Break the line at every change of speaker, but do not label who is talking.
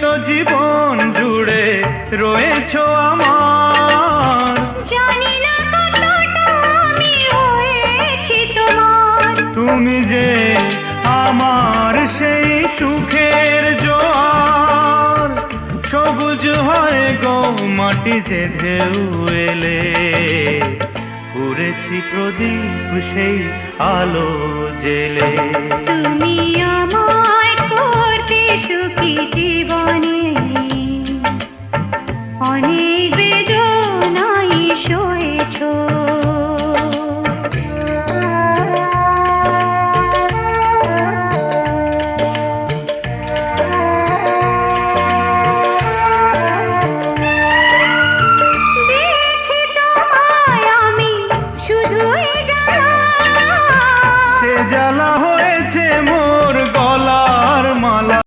তো জীবন জুড়ে রয়েছো আমার।
জানি না কতটা আমি হয়েছি তোমার।
তুমি যে আমার সেই সুখের জোয়ার, সবুজ হয় গো মাটি যে ঢেউ এলে, পুড়েছি প্রদীপ সেই আলো জেলে।
তুমি